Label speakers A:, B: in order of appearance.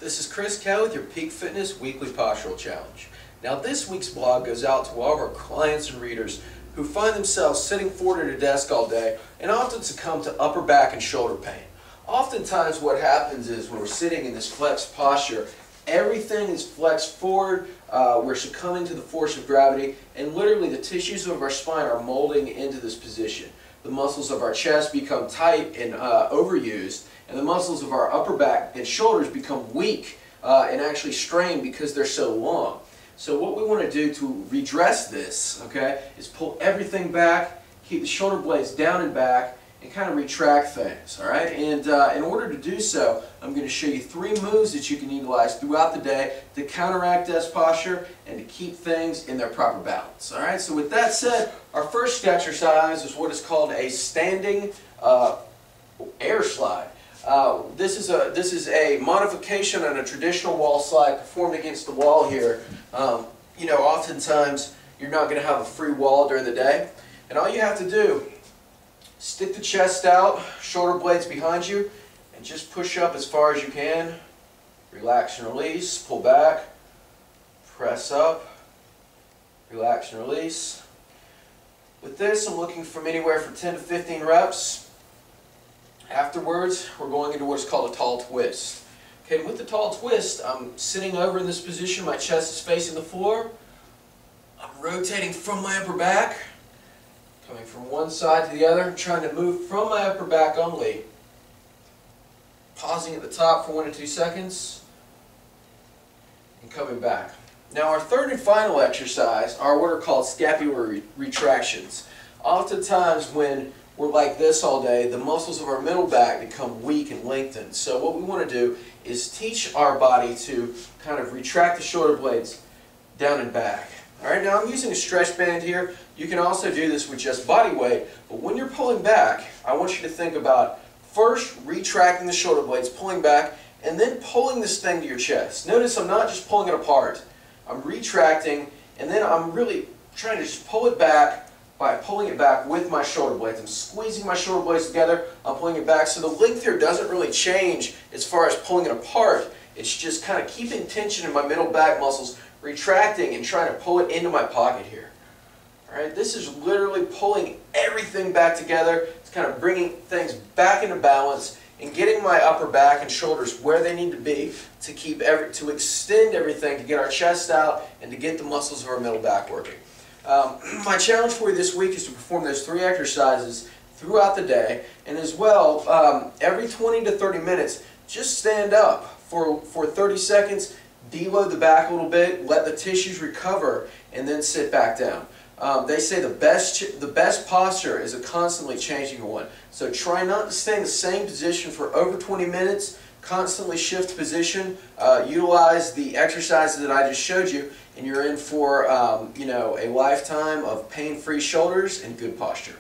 A: This is Chris Kell with your Peak Fitness Weekly Postural Challenge. Now this week's blog goes out to all of our clients and readers who find themselves sitting forward at a desk all day and often succumb to upper back and shoulder pain. Oftentimes what happens is when we're sitting in this flexed posture, everything is flexed forward, we're succumbing to the force of gravity, and literally the tissues of our spine are molding into this position. The muscles of our chest become tight and overused, and the muscles of our upper back and shoulders become weak and actually strained because they're so long. So what we want to do to redress this, okay, is pull everything back, keep the shoulder blades down and back, and kind of retract things, all right? And in order to do so, I'm going to show you 3 moves that you can utilize throughout the day to counteract desk posture and to keep things in their proper balance, all right? So with that said, our first exercise is what is called a standing air slide. This is a modification on a traditional wall slide performed against the wall here. You know, oftentimes you're not going to have a free wall during the day, and all you have to do, stick the chest out, shoulder blades behind you, and just push up as far as you can. Relax and release, pull back, press up, relax and release. With this, I'm looking from anywhere from 10 to 15 reps. Afterwards, we're going into what's called a tall twist. Okay, with the tall twist, I'm sitting over in this position, my chest is facing the floor. I'm rotating from my upper back, coming from one side to the other, trying to move from my upper back only. Pausing at the top for 1 to 2 seconds, and coming back. Now our third and final exercise are what are called scapular retractions. Oftentimes when we're like this all day, the muscles of our middle back become weak and lengthened. So what we want to do is teach our body to kind of retract the shoulder blades down and back. Alright, now I'm using a stretch band here. You can also do this with just body weight, but when you're pulling back, I want you to think about first retracting the shoulder blades, pulling back, and then pulling this thing to your chest. Notice I'm not just pulling it apart. I'm retracting, and then I'm really trying to just pull it back by pulling it back with my shoulder blades. I'm squeezing my shoulder blades together, I'm pulling it back. So the length here doesn't really change as far as pulling it apart. It's just kind of keeping tension in my middle back muscles, retracting and trying to pull it into my pocket here. Alright, this is literally pulling everything back together. It's kind of bringing things back into balance and getting my upper back and shoulders where they need to be to keep to extend everything, to get our chest out and to get the muscles of our middle back working. My challenge for you this week is to perform those 3 exercises throughout the day, and as well, every 20 to 30 minutes, just stand up for 30 seconds, deload the back a little bit, let the tissues recover, and then sit back down. They say the best posture is a constantly changing one. So try not to stay in the same position for over 20 minutes. Constantly shift position. Utilize the exercises that I just showed you, and you're in for you know, a lifetime of pain-free shoulders and good posture.